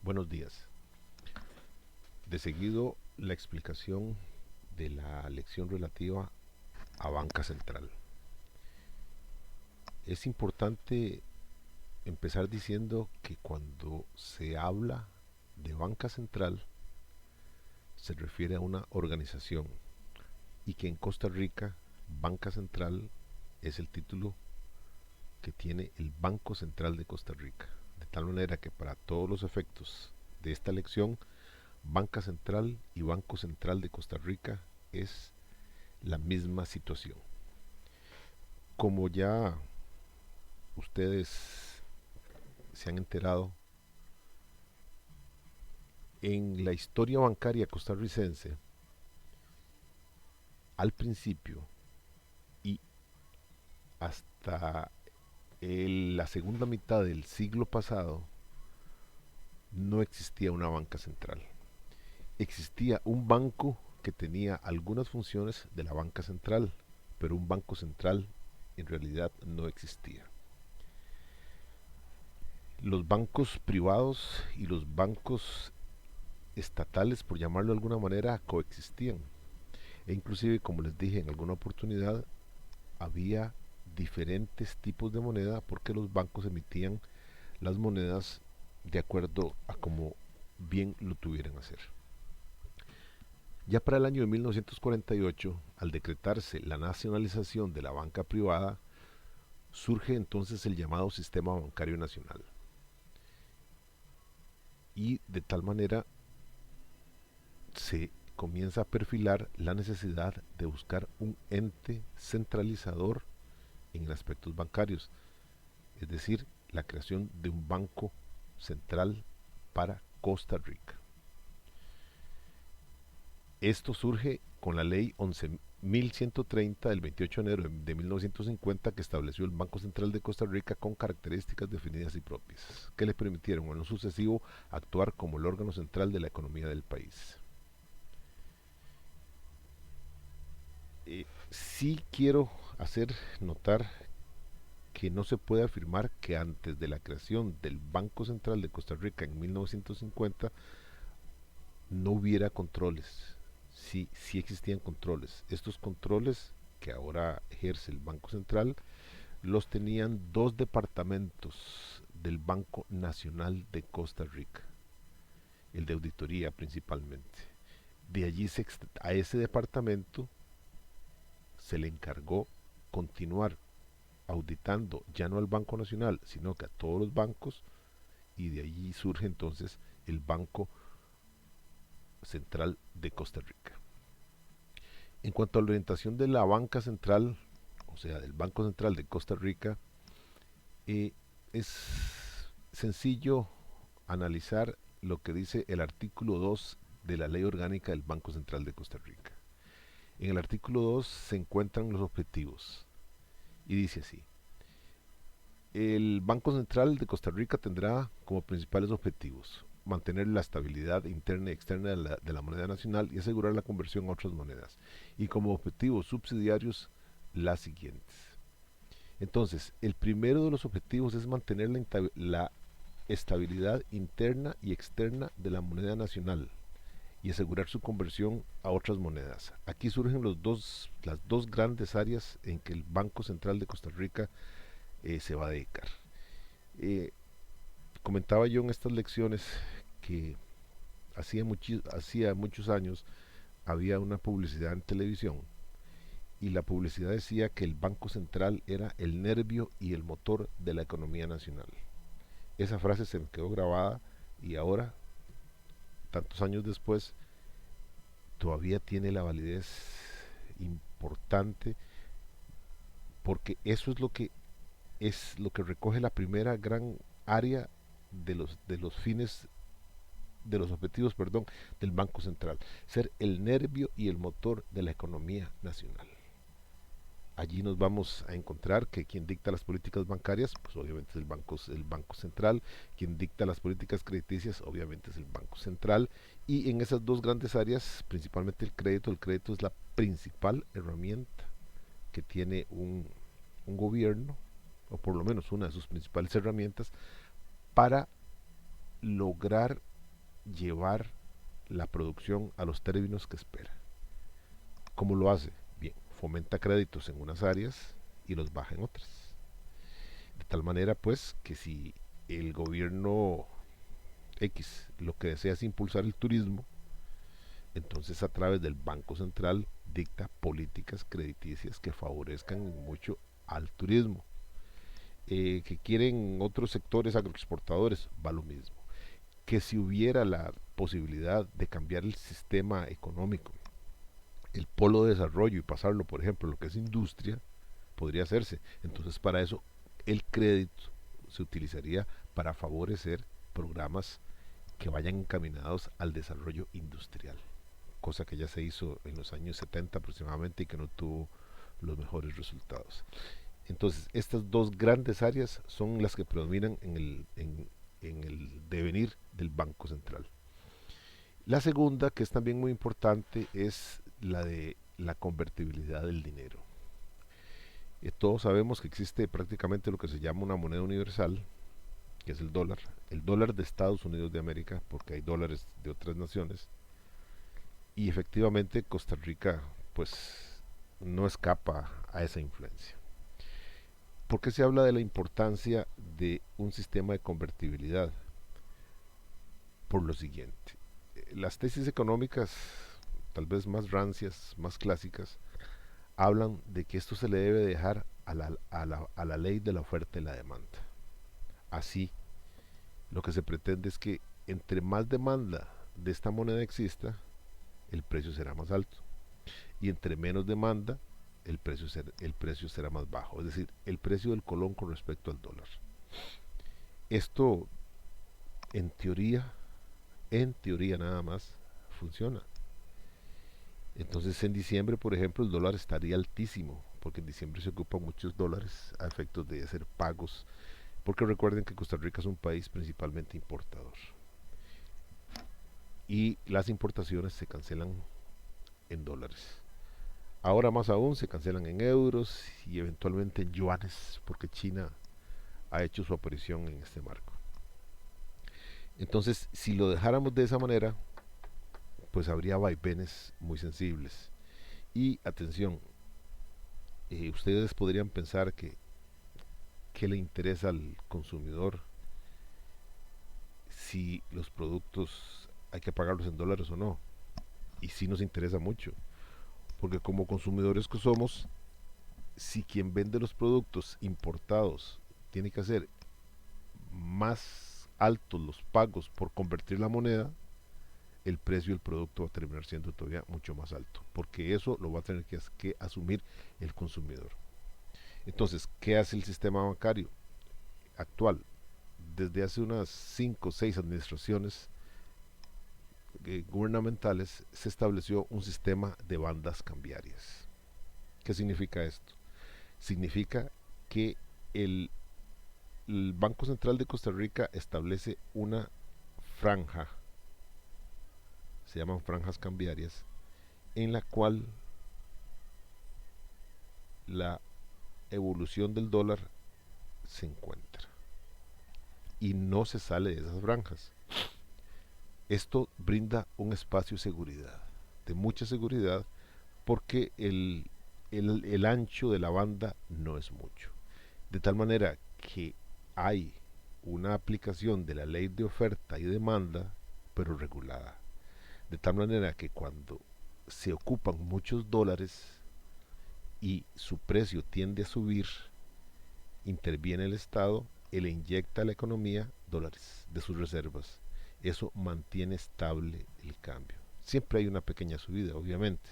Buenos días. De seguido, la explicación de la lección relativa a banca central. Es importante empezar diciendo que cuando se habla de banca central se refiere a una organización y que en Costa Rica banca central es el título que tiene el Banco Central de Costa Rica. De tal manera que para todos los efectos de esta lección, Banca Central y Banco Central de Costa Rica es la misma situación. Como ya ustedes se han enterado, en la historia bancaria costarricense, al principio y hasta la segunda mitad del siglo pasado, no existía una banca central. Existía un banco que tenía algunas funciones de la banca central, pero un banco central en realidad no existía. Los bancos privados y los bancos estatales, por llamarlo de alguna manera, coexistían. E inclusive, como les dije en alguna oportunidad, había diferentes tipos de moneda porque los bancos emitían las monedas de acuerdo a como bien lo tuvieran a hacer. Ya para el año de 1948, al decretarse la nacionalización de la banca privada, surge entonces el llamado Sistema Bancario Nacional. Y de tal manera se comienza a perfilar la necesidad de buscar un ente centralizador en aspectos bancarios, es decir, la creación de un banco central para Costa Rica. Esto surge con la ley 11.130 del 28 de enero de 1950 que estableció el Banco Central de Costa Rica con características definidas y propias, que le permitieron en lo sucesivo actuar como el órgano central de la economía del país. Sí quiero hacer notar que no se puede afirmar que antes de la creación del Banco Central de Costa Rica en 1950 no hubiera controles. Sí, sí existían controles. Estos controles que ahora ejerce el Banco Central los tenían dos departamentos del Banco Nacional de Costa Rica, el de auditoría principalmente. De allí a ese departamento se le encargó continuar auditando ya no al Banco Nacional, sino que a todos los bancos, y de allí surge entonces el Banco Central de Costa Rica. En cuanto a la orientación de la banca central, o sea, del Banco Central de Costa Rica, es sencillo analizar lo que dice el artículo 2 de la Ley Orgánica del Banco Central de Costa Rica. En el artículo 2 se encuentran los objetivos y dice así: el Banco Central de Costa Rica tendrá como principales objetivos mantener la estabilidad interna y externa de la moneda nacional y asegurar la conversión a otras monedas. Y como objetivos subsidiarios, las siguientes. Entonces, el primero de los objetivos es mantener la estabilidad interna y externa de la moneda nacional y asegurar su conversión a otras monedas. Aquí surgen las dos grandes áreas en que el Banco Central de Costa Rica se va a dedicar. Eh, Comentaba yo en estas lecciones que hacía muchos años había una publicidad en televisión y la publicidad decía que el Banco Central era el nervio y el motor de la economía nacional. Esa frase se me quedó grabada y ahora, tantos años después, todavía tiene la validez importante porque eso es lo que recoge la primera gran área de los fines de los objetivos, perdón, del Banco Central, ser el nervio y el motor de la economía nacional. Allí nos vamos a encontrar que quien dicta las políticas bancarias, pues obviamente es el banco Central, quien dicta las políticas crediticias, obviamente es el Banco Central, y en esas dos grandes áreas, principalmente el crédito es la principal herramienta que tiene un gobierno, o por lo menos una de sus principales herramientas, para lograr llevar la producción a los términos que espera. ¿Cómo lo hace? Bien, fomenta créditos en unas áreas y los baja en otras. De tal manera pues que si el gobierno X lo que desea es impulsar el turismo, entonces a través del Banco Central dicta políticas crediticias que favorezcan mucho al turismo. Que quieren otros sectores agroexportadores, va lo mismo. Que si hubiera la posibilidad de cambiar el sistema económico, el polo de desarrollo y pasarlo, por ejemplo, lo que es industria, podría hacerse. Entonces, para eso, el crédito se utilizaría para favorecer programas que vayan encaminados al desarrollo industrial, cosa que ya se hizo en los años 70 aproximadamente y que no tuvo los mejores resultados. Entonces, estas dos grandes áreas son las que predominan en el devenir del Banco Central. La segunda, que es también muy importante, es la de la convertibilidad del dinero. Todos sabemos que existe prácticamente lo que se llama una moneda universal, que es el dólar de Estados Unidos de América, porque hay dólares de otras naciones, y efectivamente Costa Rica pues no escapa a esa influencia. ¿Por qué se habla de la importancia de un sistema de convertibilidad? Por lo siguiente, las tesis económicas, tal vez más rancias, más clásicas, hablan de que esto se le debe dejar a la ley de la oferta y la demanda. Así, lo que se pretende es que entre más demanda de esta moneda exista, el precio será más alto. Y entre menos demanda, el precio será más bajo. Es decir, el precio del colón con respecto al dólar. Esto, en teoría nada más, funciona. Entonces en diciembre, por ejemplo, el dólar estaría altísimo, porque en diciembre se ocupan muchos dólares a efectos de hacer pagos, porque recuerden que Costa Rica es un país principalmente importador. Y las importaciones se cancelan en dólares. Ahora más aún se cancelan en euros y eventualmente en yuanes, porque China ha hecho su aparición en este marco. Entonces, si lo dejáramos de esa manera, pues habría vaivenes muy sensibles. Y atención, ustedes podrían pensar que qué le interesa al consumidor si los productos hay que pagarlos en dólares o no. Y sí nos interesa mucho, porque como consumidores que somos, si quien vende los productos importados tiene que hacer más altos los pagos por convertir la moneda, el precio del producto va a terminar siendo todavía mucho más alto, porque eso lo va a tener que asumir el consumidor. Entonces, ¿qué hace el sistema bancario actual? Desde hace unas 5 o 6 administraciones gubernamentales se estableció un sistema de bandas cambiarias. ¿Qué significa esto? Significa que el Banco Central de Costa Rica establece una franja, se llaman franjas cambiarias, en la cual la evolución del dólar se encuentra y no se sale de esas franjas. Esto brinda un espacio de seguridad, de mucha seguridad, porque el ancho de la banda no es mucho. De tal manera que hay una aplicación de la ley de oferta y demanda, pero regulada. De tal manera que cuando se ocupan muchos dólares y su precio tiende a subir, interviene el Estado y le inyecta a la economía dólares de sus reservas. Eso mantiene estable el cambio. Siempre hay una pequeña subida, obviamente.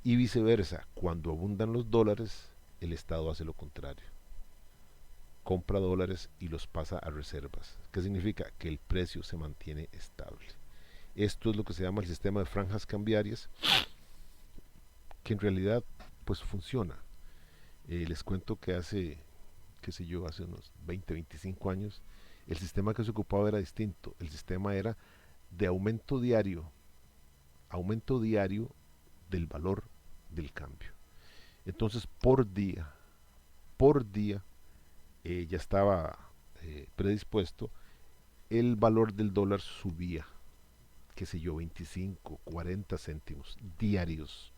Y viceversa, cuando abundan los dólares, el Estado hace lo contrario. Compra dólares y los pasa a reservas. ¿Qué significa? Que el precio se mantiene estable. Esto es lo que se llama el sistema de franjas cambiarias, que en realidad pues funciona. Les cuento que hace, qué sé yo, hace unos 20, 25 años, el sistema que se ocupaba era distinto. El sistema era de aumento diario del valor del cambio. Entonces, por día, ya estaba predispuesto, el valor del dólar subía. qué sé yo, 25, 40 céntimos diarios.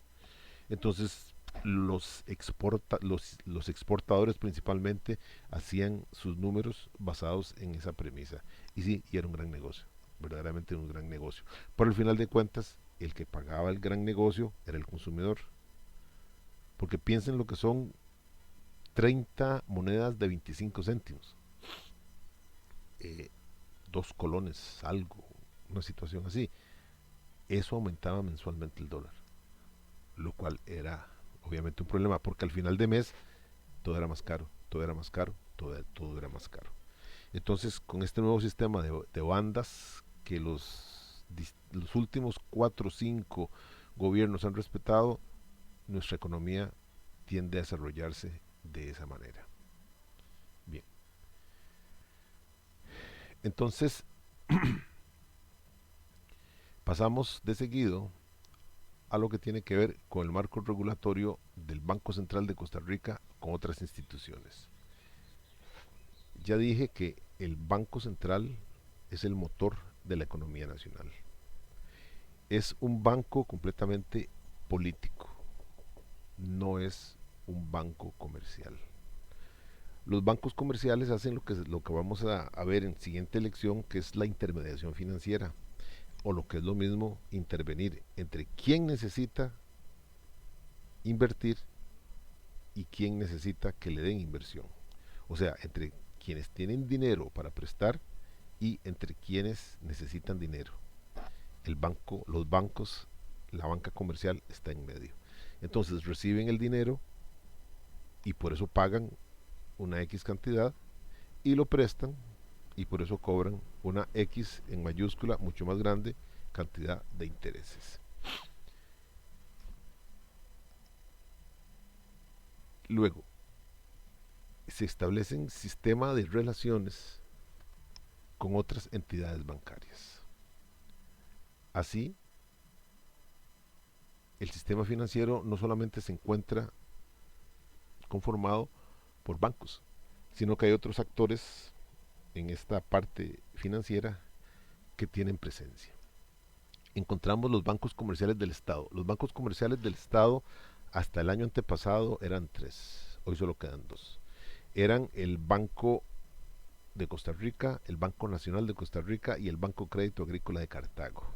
Entonces los exportadores principalmente hacían sus números basados en esa premisa. Y sí, y era un gran negocio, verdaderamente un gran negocio. Pero al final de cuentas, el que pagaba el gran negocio era el consumidor. Porque piensen lo que son 30 monedas de 25 céntimos. Eh, 2 colones, algo, una situación así. Eso aumentaba mensualmente el dólar, lo cual era obviamente un problema, porque al final de mes todo era más caro, todo era más caro, todo era más caro. Entonces, con este nuevo sistema de bandas que los últimos 4 o 5 gobiernos han respetado, nuestra economía tiende a desarrollarse de esa manera. Bien, entonces pasamos de seguido a lo que tiene que ver con el marco regulatorio del Banco Central de Costa Rica con otras instituciones. Ya dije que el Banco Central es el motor de la economía nacional. Es un banco completamente político, no es un banco comercial. Los bancos comerciales hacen lo que vamos a ver en siguiente lección, que es la intermediación financiera, o lo que es lo mismo, intervenir entre quién necesita invertir y quién necesita que le den inversión. O sea, entre quienes tienen dinero para prestar y entre quienes necesitan dinero. El banco, los bancos, la banca comercial está en medio. Entonces reciben el dinero y por eso pagan una X cantidad y lo prestan y por eso cobran una X en mayúscula mucho más grande cantidad de intereses. Luego, se establecen sistemas de relaciones con otras entidades bancarias. Así, el sistema financiero no solamente se encuentra conformado por bancos, sino que hay otros actores en esta parte financiera que tienen presencia. Encontramos los bancos comerciales del Estado. Los bancos comerciales del Estado hasta el año antepasado eran 3, hoy solo quedan 2. Eran el Banco de Costa Rica, el Banco Nacional de Costa Rica y el Banco Crédito Agrícola de Cartago.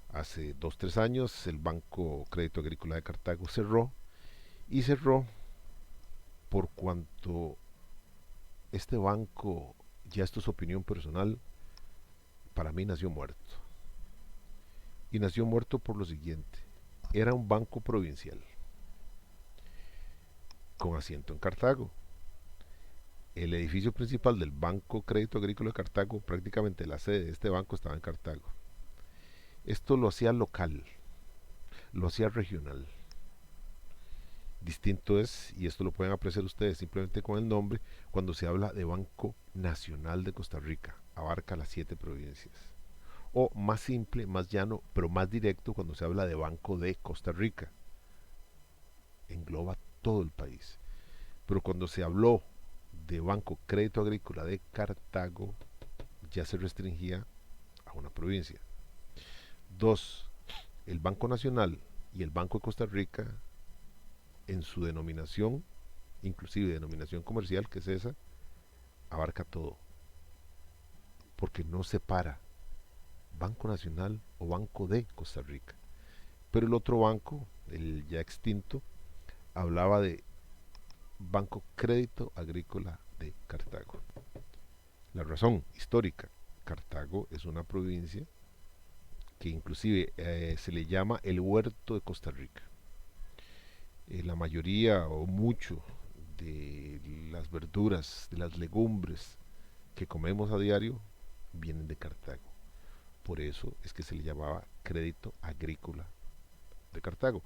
Hace 2 o 3 años el Banco Crédito Agrícola de Cartago cerró y cerró por cuanto este banco, ya esto es opinión personal, para mí nació muerto. Y nació muerto por lo siguiente: era un banco provincial con asiento en Cartago. El edificio principal del Banco Crédito Agrícola de Cartago, prácticamente la sede de este banco, estaba en Cartago. Esto lo hacía local, lo hacía regional. Distinto es, y esto lo pueden apreciar ustedes simplemente con el nombre, cuando se habla de Banco Nacional de Costa Rica, abarca las 7 provincias. O más simple, más llano, pero más directo cuando se habla de Banco de Costa Rica, engloba todo el país. Pero cuando se habló de Banco Crédito Agrícola de Cartago, ya se restringía a una provincia. 2. El Banco Nacional y el Banco de Costa Rica, en su denominación, inclusive denominación comercial, que es esa, abarca todo, porque no separa Banco Nacional o Banco de Costa Rica. Pero el otro banco, el ya extinto, hablaba de Banco Crédito Agrícola de Cartago. La razón histórica: Cartago es una provincia que inclusive se le llama el huerto de Costa Rica. La mayoría o mucho de las verduras, de las legumbres que comemos a diario vienen de Cartago. Por eso es que se le llamaba Crédito Agrícola de Cartago.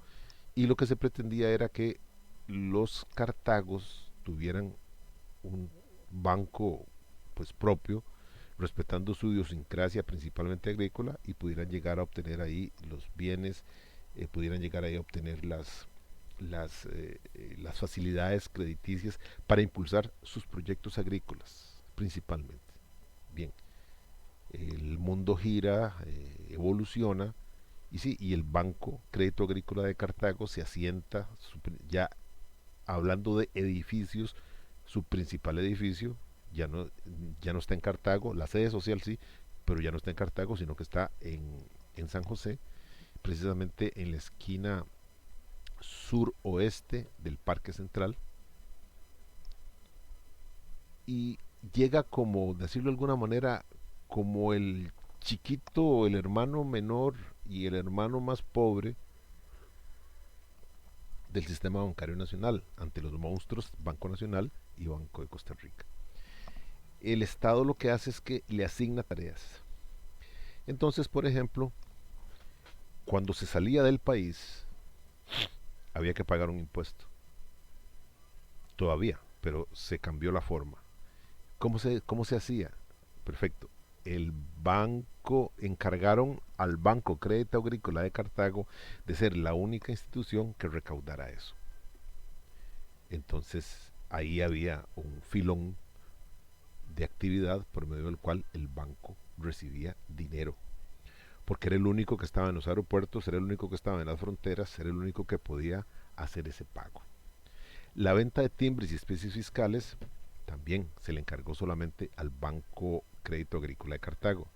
Y lo que se pretendía era que los cartagos tuvieran un banco pues propio, respetando su idiosincrasia principalmente agrícola, y pudieran llegar a obtener ahí los bienes, pudieran llegar ahí a obtener las facilidades crediticias para impulsar sus proyectos agrícolas principalmente. Bien, el mundo gira, evoluciona y sí, y el Banco Crédito Agrícola de Cartago se asienta, ya hablando de edificios, su principal edificio ya no, ya no está en Cartago, la sede social sí, pero ya no está en Cartago, sino que está en San José, precisamente en la esquina suroeste del Parque Central, y llega como, decirlo de alguna manera, como el chiquito, el hermano menor y el hermano más pobre del sistema bancario nacional ante los monstruos Banco Nacional y Banco de Costa Rica. El Estado lo que hace es que le asigna tareas. Entonces, por ejemplo, cuando se salía del país, había que pagar un impuesto. Todavía, pero se cambió la forma. ¿Cómo se hacía? Perfecto. El banco encargaron al Banco Crédito Agrícola de Cartago de ser la única institución que recaudara eso. Entonces ahí había un filón de actividad por medio del cual el banco recibía dinero. Porque era el único que estaba en los aeropuertos, era el único que estaba en las fronteras, era el único que podía hacer ese pago. La venta de timbres y especies fiscales también se le encargó solamente al Banco Crédito Agrícola de Cartago.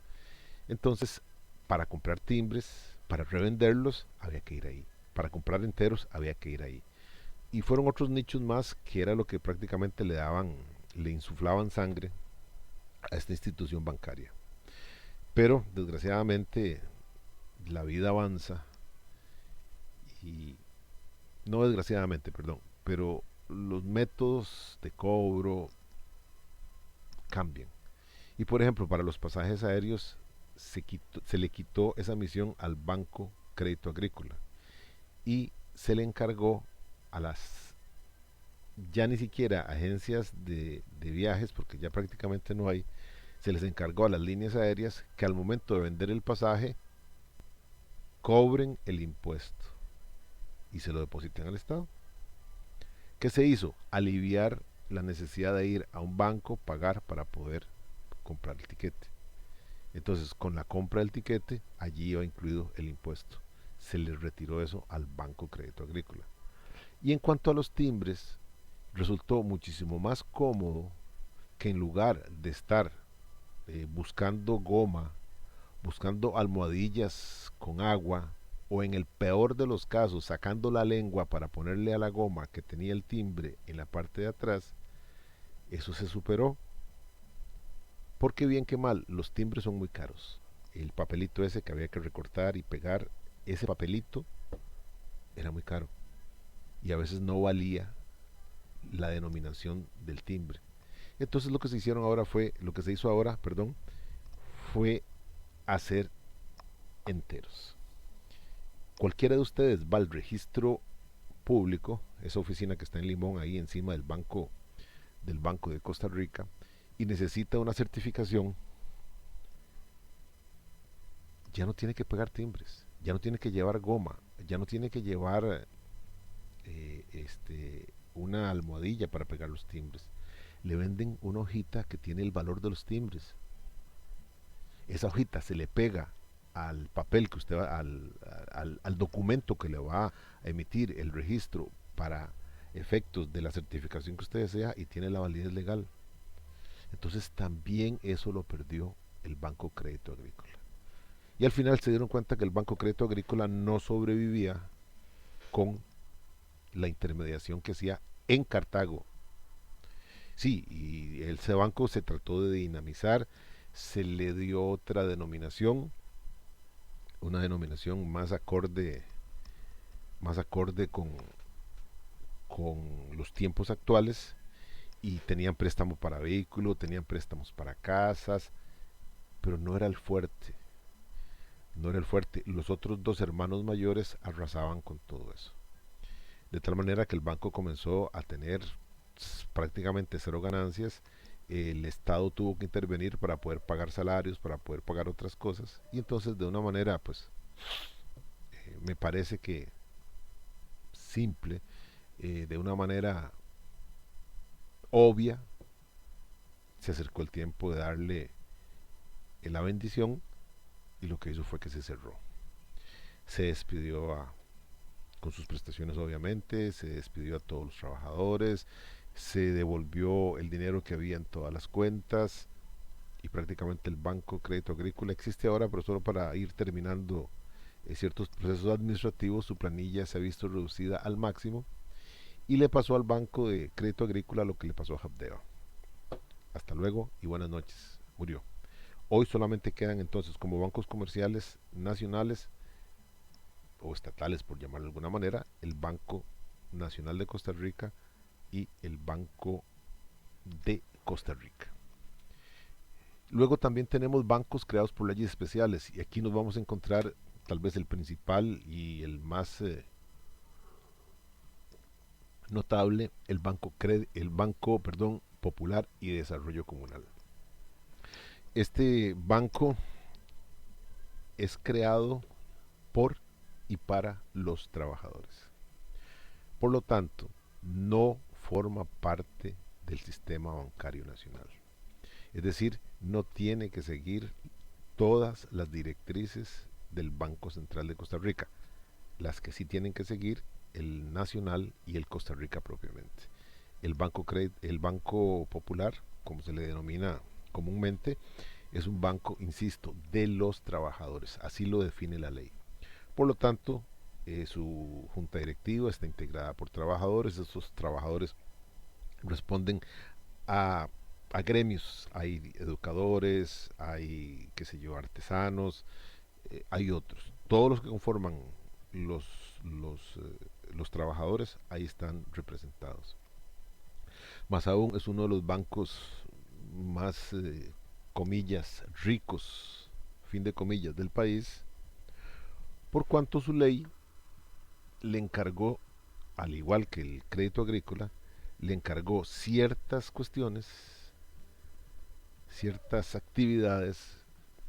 Entonces, para comprar timbres, para revenderlos, había que ir ahí. Para comprar enteros, había que ir ahí. Y fueron otros nichos más que era lo que prácticamente le insuflaban sangre a esta institución bancaria. Pero, desgraciadamente, la vida avanza y, no desgraciadamente, perdón, pero los métodos de cobro cambian. Y por ejemplo, para los pasajes aéreos se le quitó esa misión al Banco Crédito Agrícola y se le encargó a las ya ni siquiera agencias de viajes, porque ya prácticamente no hay, se les encargó a las líneas aéreas que al momento de vender el pasaje cobren el impuesto y se lo depositen al Estado. ¿Qué se hizo? Aliviar la necesidad de ir a un banco, pagar para poder comprar el tiquete. Entonces, con la compra del tiquete, allí iba incluido el impuesto. Se les retiró eso al Banco Crédito Agrícola. Y en cuanto a los timbres, resultó muchísimo más cómodo que en lugar de estar buscando goma, buscando almohadillas con agua, o en el peor de los casos, sacando la lengua para ponerle a la goma que tenía el timbre en la parte de atrás, eso se superó. Porque bien que mal, los timbres son muy caros. El papelito ese que había que recortar y pegar, ese papelito era muy caro. Y a veces no valía la denominación del timbre. Entonces lo que se hizo ahora, perdón, fue hacer enteros. Cualquiera de ustedes va al registro público, esa oficina que está en Limón, ahí encima del Banco de Costa Rica, y necesita una certificación, ya no tiene que pegar timbres, ya no tiene que llevar goma, ya no tiene que llevar una almohadilla para pegar los timbres. Le venden una hojita que tiene el valor de los timbres. Esa hojita se le pega al papel que usted va, al documento que le va a emitir el registro para efectos de la certificación que usted desea y tiene la validez legal. Entonces también eso lo perdió el Banco Crédito Agrícola. Y al final se dieron cuenta que el Banco Crédito Agrícola no sobrevivía con la intermediación que hacía en Cartago. Sí, y ese banco se trató de dinamizar, se le dio otra denominación, una denominación más acorde con los tiempos actuales, y tenían préstamo para vehículos, tenían préstamos para casas, pero no era el fuerte, no era el fuerte. Los otros dos hermanos mayores arrasaban con todo eso. De tal manera que el banco comenzó a tener prácticamente cero ganancias. El Estado tuvo que intervenir para poder pagar salarios, para poder pagar otras cosas. Y entonces de una manera, pues, me parece que simple, de una manera obvia, se acercó el tiempo de darle la bendición y lo que hizo fue que se cerró. Se despidió con sus prestaciones obviamente, se despidió a todos los trabajadores, se devolvió el dinero que había en todas las cuentas y prácticamente el Banco Crédito Agrícola existe ahora, pero solo para ir terminando ciertos procesos administrativos. Su planilla se ha visto reducida al máximo y le pasó al Banco de Crédito Agrícola lo que le pasó a Habdeba. Hasta luego y buenas noches. Murió. Hoy solamente quedan entonces como bancos comerciales nacionales o estatales, por llamarlo de alguna manera, el Banco Nacional de Costa Rica y el Banco de Costa Rica. Luego también tenemos bancos creados por leyes especiales y aquí nos vamos a encontrar tal vez el principal y el más notable, el banco Popular y Desarrollo Comunal. Este banco es creado por y para los trabajadores. Por lo tanto, no forma parte del sistema bancario nacional. Es decir, no tiene que seguir todas las directrices del Banco Central de Costa Rica. Las que sí tienen que seguir el Nacional y el Costa Rica propiamente. El Banco Popular, como se le denomina comúnmente, es un banco, insisto, de los trabajadores. Así lo define la ley. Por lo tanto, su junta directiva está integrada por trabajadores. Estos trabajadores responden a, a gremios. Hay educadores, hay, qué sé yo, artesanos, hay otros. Todos los que conforman los, los, los trabajadores ahí están representados. Más aún es uno de los bancos más, comillas, ricos, fin de comillas, del país, por cuanto su ley le encargó, al igual que el crédito agrícola, le encargó ciertas cuestiones, ciertas actividades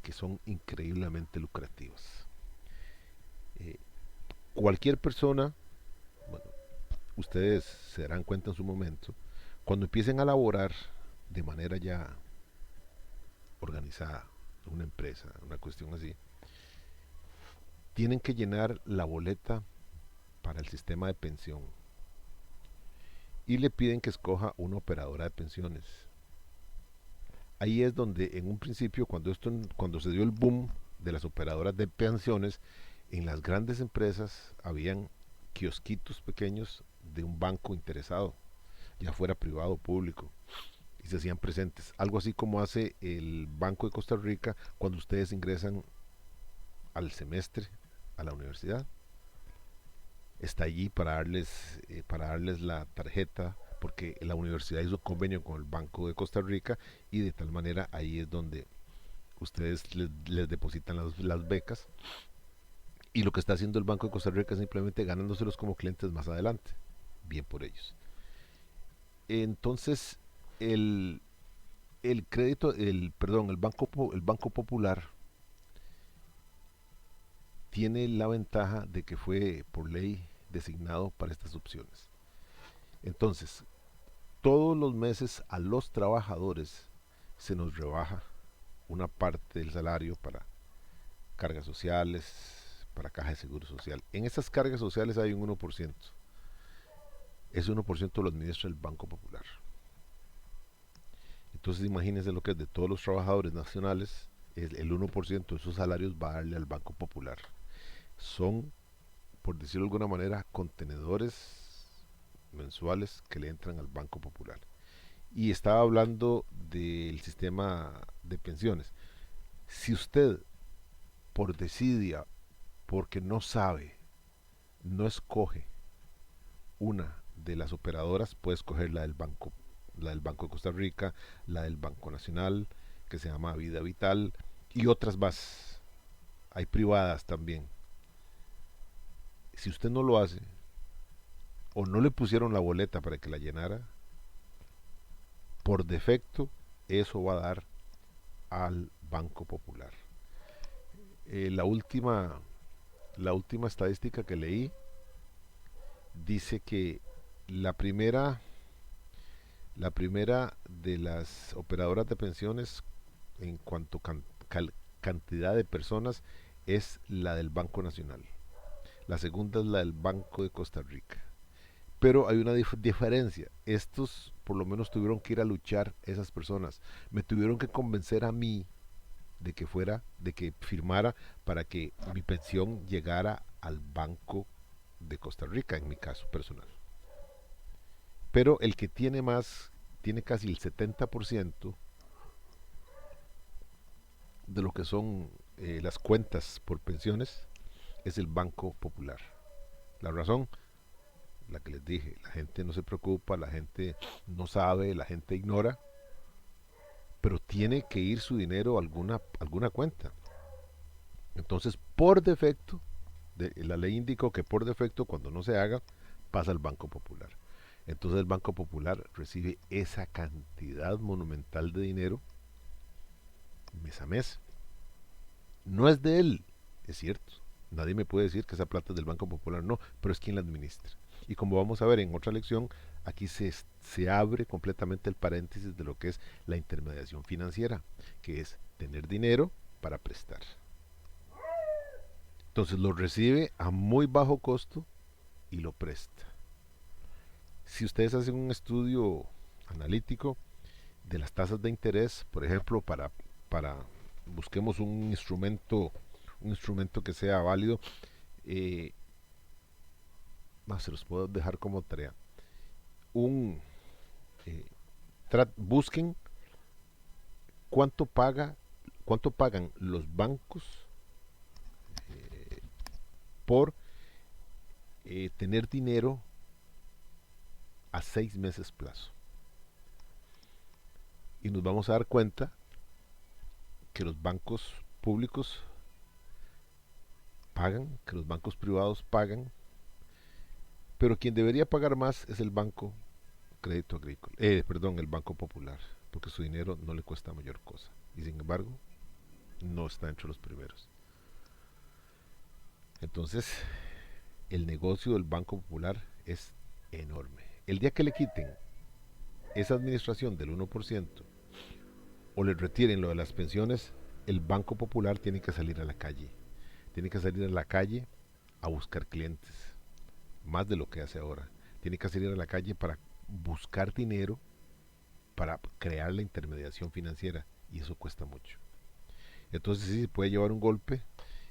que son increíblemente lucrativas. Eh, Cualquier persona, bueno, ustedes se darán cuenta en su momento, cuando empiecen a laborar de manera ya organizada, una empresa, una cuestión así, tienen que llenar la boleta para el sistema de pensión y le piden que escoja una operadora de pensiones. Ahí es donde en un principio, cuando se dio el boom de las operadoras de pensiones, en las grandes empresas habían kiosquitos pequeños de un banco interesado, ya fuera privado o público, y se hacían presentes. Algo así como hace el Banco de Costa Rica cuando ustedes ingresan al semestre a la universidad. Está allí para darles la tarjeta, porque la universidad hizo convenio con el Banco de Costa Rica y de tal manera ahí es donde ustedes les depositan las becas, y lo que está haciendo el Banco de Costa Rica es simplemente ganándoselos como clientes más adelante. Bien por ellos. Entonces, el, el crédito, el Banco Popular tiene la ventaja de que fue por ley designado para estas opciones. Entonces, todos los meses a los trabajadores se nos rebaja una parte del salario para cargas sociales, para caja de seguro social. En esas cargas sociales hay un 1%. Ese 1% lo administra el Banco Popular. Entonces imagínense lo que es de todos los trabajadores nacionales, el 1% de esos salarios va a darle al Banco Popular. Son, por decirlo de alguna manera, contenedores mensuales que le entran al Banco Popular. Y estaba hablando del sistema de pensiones. Si usted, por desidia, porque no sabe, no escoge una de las operadoras, puede escoger la del Banco de Costa Rica, la del Banco Nacional, que se llama Vida Vital, y otras más. Hay privadas también. Si usted no lo hace, o no le pusieron la boleta para que la llenara, por defecto, eso va a dar al Banco Popular. Eh, la última la última estadística que leí dice que la primera la primera de las operadoras de pensiones en cuanto cantidad de personas es la del Banco Nacional. La segunda es la del Banco de Costa Rica. Pero hay una diferencia. Estos por lo menos tuvieron que ir a luchar esas personas. Me tuvieron que convencer a mí de que firmara para que mi pensión llegara al Banco de Costa Rica, en mi caso personal. Pero el que tiene más, tiene casi el 70% de lo que son las cuentas por pensiones, es el Banco Popular. La razón, la que les dije, la gente no se preocupa, la gente no sabe, la gente ignora, pero tiene que ir su dinero a alguna cuenta. Entonces, por defecto, la ley indicó que por defecto, cuando no se haga, pasa al Banco Popular. Entonces el Banco Popular recibe esa cantidad monumental de dinero mes a mes. No es de él, es cierto. Nadie me puede decir que esa plata es del Banco Popular, no, pero es quien la administra. Y como vamos a ver en otra lección, aquí se abre completamente el paréntesis de lo que es la intermediación financiera, que es tener dinero para prestar. Entonces lo recibe a muy bajo costo y lo presta. Si ustedes hacen un estudio analítico de las tasas de interés, por ejemplo, para busquemos un instrumento que sea válido, eh, se los puedo dejar como tarea. Un, eh, busquen cuánto paga, cuánto pagan los bancos por tener dinero a 6 meses plazo. Y nos vamos a dar cuenta que los bancos públicos pagan, que los bancos privados pagan, pero quien debería pagar más es el Banco Crédito Agrícola, perdón, el Banco Popular, porque su dinero no le cuesta mayor cosa. Y sin embargo, no está entre los primeros. Entonces, el negocio del Banco Popular es enorme. El día que le quiten esa administración del 1% o le retiren lo de las pensiones, el Banco Popular tiene que salir a la calle. Tiene que salir a la calle a buscar clientes, más de lo que hace ahora. Tiene que salir a la calle para buscar dinero para crear la intermediación financiera, y eso cuesta mucho. Entonces sí se puede llevar un golpe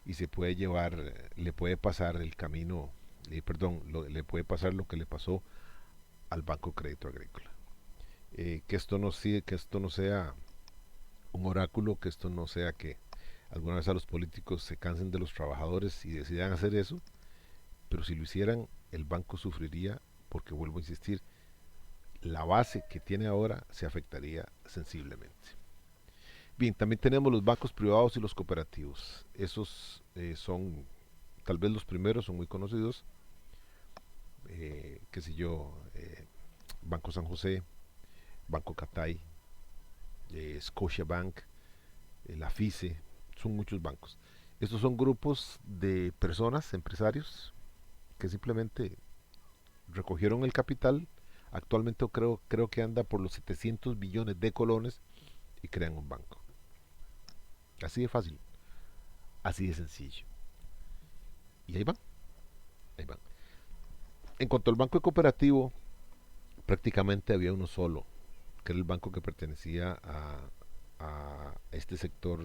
y se puede llevar, le puede pasar el camino, le puede pasar lo que le pasó al Banco Crédito Agrícola. Que esto no sea un oráculo, que esto no sea que alguna vez a los políticos se cansen de los trabajadores y decidan hacer eso, pero si lo hicieran, el banco sufriría porque, vuelvo a insistir, la base que tiene ahora se afectaría sensiblemente. Bien, también tenemos los bancos privados y los cooperativos. Esos son, tal vez los primeros son muy conocidos, qué sé yo, Banco San José, Banco Catay, Scotiabank, la FICE, son muchos bancos. Estos son grupos de personas, empresarios, que simplemente recogieron el capital. Actualmente creo que anda por los 700 billones de colones y crean un banco. Así de fácil, así de sencillo. Y ahí van, ahí van. En cuanto al banco cooperativo, prácticamente había uno solo, que era el banco que pertenecía a este sector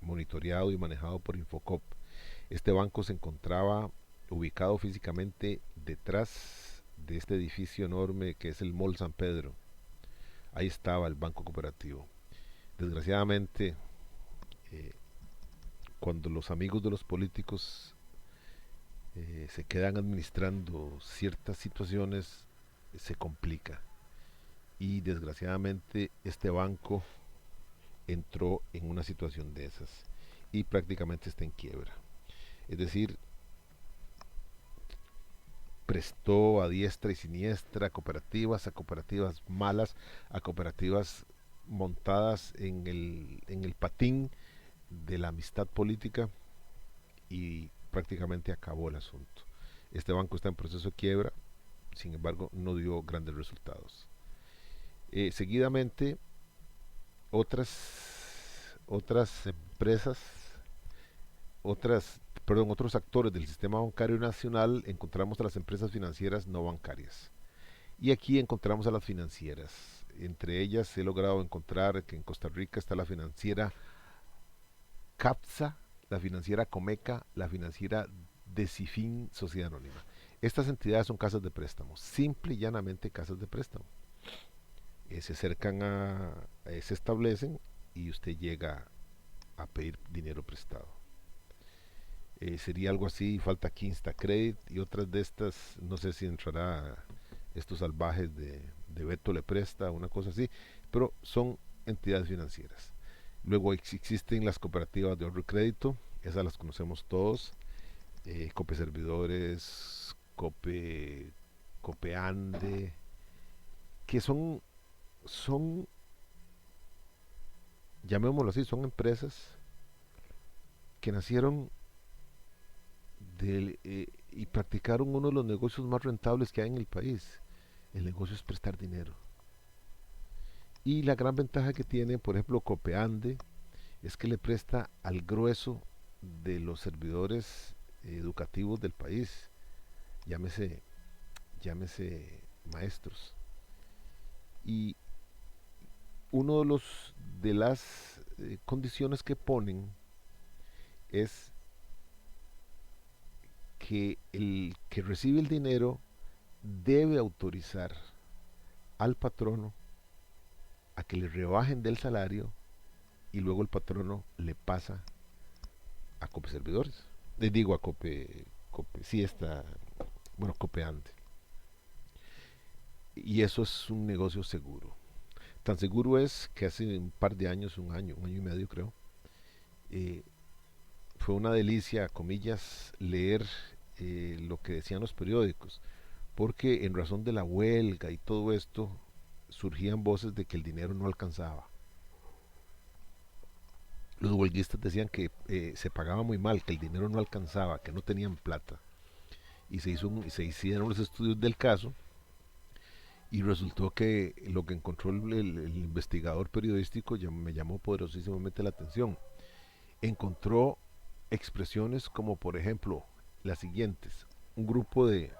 monitoreado y manejado por Infocop. Este banco se encontraba ubicado físicamente detrás de este edificio enorme que es el Mall San Pedro. Ahí estaba el banco cooperativo. Desgraciadamente, eh, cuando los amigos de los políticos se quedan administrando ciertas situaciones, se complica. Y desgraciadamente este banco entró en una situación de esas y prácticamente está en quiebra. Es decir, prestó a diestra y siniestra a cooperativas malas, a cooperativas montadas en el patín de la amistad política, y prácticamente acabó el asunto. Este banco está en proceso de quiebra, sin embargo no dio grandes resultados. Seguidamente otras, otras empresas, otros actores del sistema bancario nacional, encontramos a las empresas financieras no bancarias. Y aquí encontramos a las financieras. Entre ellas he logrado encontrar que en Costa Rica está la financiera CAPSA, la financiera Comeca, la financiera Decifin Sociedad Anónima. Estas entidades son casas de préstamo, simple y llanamente casas de préstamo. Se acercan se establecen y usted llega a pedir dinero prestado. Sería algo así, falta aquí Instacredit y otras de estas, no sé si entrará estos salvajes de Beto le presta, una cosa así, pero son entidades financieras. Luego existen las cooperativas de ahorro y crédito, esas las conocemos todos, Cope Servidores, Copeande, que son, llamémoslo así, son empresas que nacieron y practicaron uno de los negocios más rentables que hay en el país. El negocio es prestar dinero. Y la gran ventaja que tiene, por ejemplo, Copeande, es que le presta al grueso de los servidores educativos del país, llámese, llámese maestros. Y uno de las condiciones que ponen es que el que recibe el dinero debe autorizar al patrono a que le rebajen del salario y luego el patrono le pasa a Cope Servidores. Les digo a Cope, sí está, bueno, Copeante. Y eso es un negocio seguro. Tan seguro es que hace un par de años, un año y medio creo, eh, fue una delicia, comillas, leer lo que decían los periódicos, porque en razón de la huelga y todo esto, surgían voces de que el dinero no alcanzaba. Los huelguistas decían que se pagaba muy mal, que el dinero no alcanzaba, que no tenían plata. Y se hicieron los estudios del caso y resultó que lo que encontró el investigador periodístico me llamó poderosísimamente la atención. Encontró expresiones como por ejemplo las siguientes. Un grupo de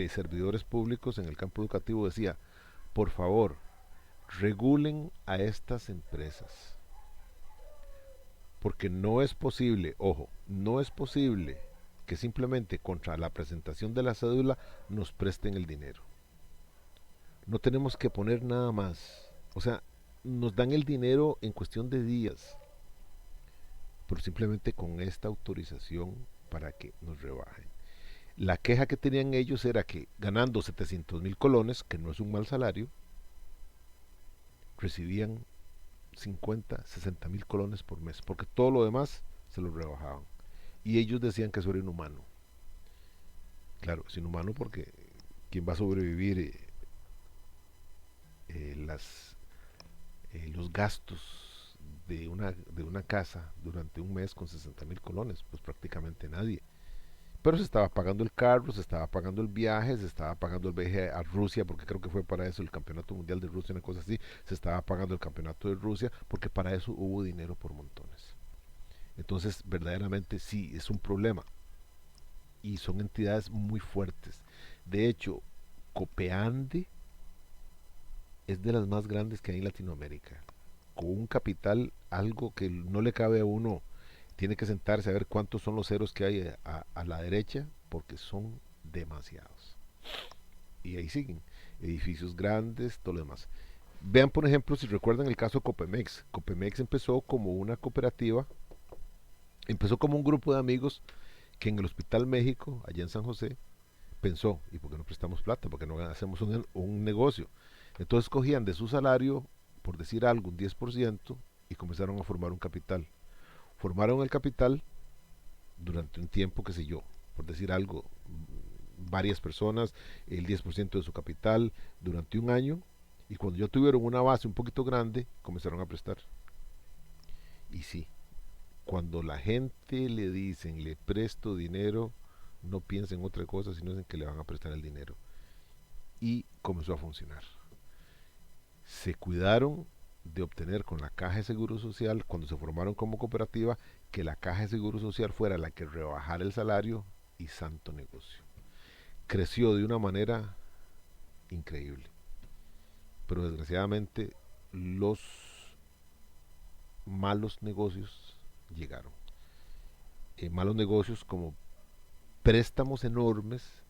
servidores públicos en el campo educativo decía, por favor, regulen a estas empresas. Porque no es posible, ojo, no es posible que simplemente contra la presentación de la cédula nos presten el dinero. No tenemos que poner nada más. O sea, nos dan el dinero en cuestión de días, pero simplemente con esta autorización para que nos rebajen. La queja que tenían ellos era que ganando 700,000 colones, que no es un mal salario, recibían 50, 60,000 colones por mes, porque todo lo demás se lo rebajaban. Y ellos decían que eso era inhumano. Claro, es inhumano porque ¿quién va a sobrevivir las los gastos de una casa durante un mes con 60,000 colones? Pues prácticamente nadie. Pero se estaba pagando el carro, se estaba pagando el viaje, se estaba pagando el viaje a Rusia, porque creo que fue para eso el campeonato mundial de Rusia, una cosa así, se estaba pagando el campeonato de Rusia, porque para eso hubo dinero por montones. Entonces, verdaderamente sí, es un problema. Y son entidades muy fuertes. De hecho, Copeande es de las más grandes que hay en Latinoamérica. Con un capital, algo que no le cabe a uno, tiene que sentarse a ver cuántos son los ceros que hay a la derecha, porque son demasiados. Y ahí siguen, edificios grandes, todo lo demás. Vean, por ejemplo, si recuerdan el caso de Copemex. Copemex empezó como una cooperativa, empezó como un grupo de amigos que en el Hospital México, allá en San José, pensó, ¿y por qué no prestamos plata? ¿Por qué no hacemos un negocio? Entonces cogían de su salario, por decir algo, un 10% y comenzaron a formar un capital. Formaron el capital durante un tiempo, qué sé yo, por decir algo, varias personas, el 10% de su capital durante un año, y cuando ya tuvieron una base un poquito grande, comenzaron a prestar. Y sí, cuando la gente le dicen, le presto dinero, no piensa en otra cosa, sino en que le van a prestar el dinero. Y comenzó a funcionar. Se cuidaron, de obtener con la Caja de Seguro Social, cuando se formaron como cooperativa, que la Caja de Seguro Social fuera la que rebajara el salario, y santo negocio. Creció de una manera increíble. Pero desgraciadamente los malos negocios llegaron. Malos negocios como préstamos enormes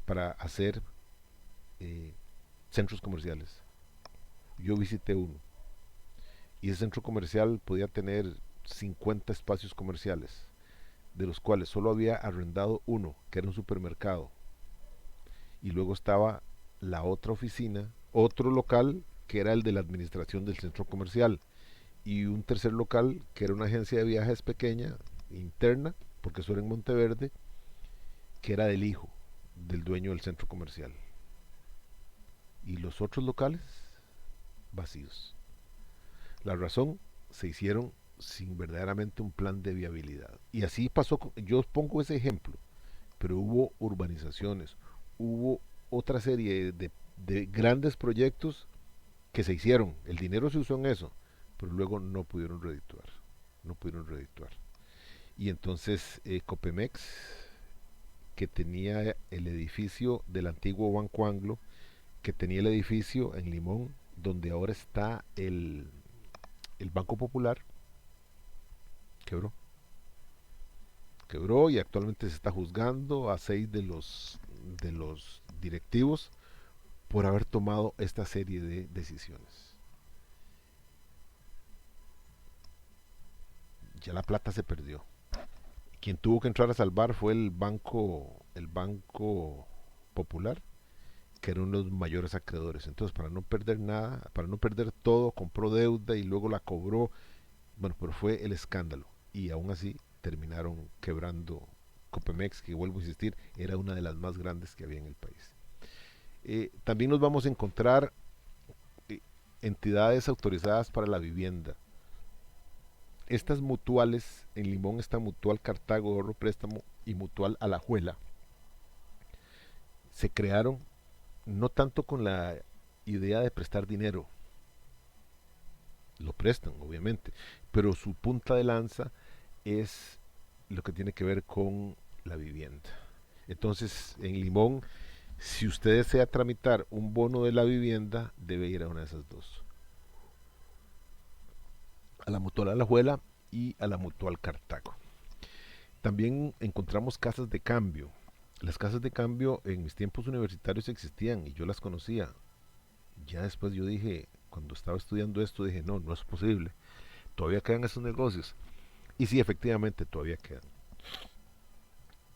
para hacer eh, centros comerciales. Yo visité uno y ese centro comercial podía tener 50 espacios comerciales, de los cuales solo había arrendado uno, que era un supermercado, y luego estaba la otra oficina, otro local que era el de la administración del centro comercial, y un tercer local que era una agencia de viajes pequeña, interna, porque eso era en Monteverde, que era del hijo del dueño del centro comercial. Y los otros locales vacíos. La razón, se hicieron sin verdaderamente un plan de viabilidad. Y así pasó, yo os pongo ese ejemplo, pero hubo urbanizaciones, hubo otra serie de grandes proyectos que se hicieron, el dinero se usó en eso, pero luego no pudieron redituar, no pudieron redituar. Y entonces Copemex, que tenía el edificio del antiguo Banco Anglo, que tenía el edificio en Limón, donde ahora está el Banco Popular, quebró. Quebró y actualmente se está juzgando a 6 de los directivos por haber tomado esta serie de decisiones. Ya la plata se perdió. Quien tuvo que entrar a salvar fue el banco Popular, que era uno de los mayores acreedores. Entonces, para no perder nada, para no perder todo, compró deuda y luego la cobró. Bueno, pero fue el escándalo. Y aún así terminaron quebrando Copemex, que vuelvo a insistir, era una de las más grandes que había en el país. También nos vamos a encontrar eh, entidades autorizadas para la vivienda. Estas mutuales, en Limón está Mutual Cartago Ahorro Préstamo y Mutual Alajuela, se crearon no tanto con la idea de prestar dinero, lo prestan obviamente, pero su punta de lanza es lo que tiene que ver con la vivienda. Entonces, en Limón, si usted desea tramitar un bono de la vivienda, debe ir a una de esas dos, a la Mutual Alajuela y a la Mutual Cartago. También encontramos casas de cambio. Las casas de cambio en mis tiempos universitarios existían y yo las conocía. Ya después yo dije, cuando estaba estudiando esto, dije, no, no es posible. Todavía quedan esos negocios. Y sí, efectivamente, todavía quedan.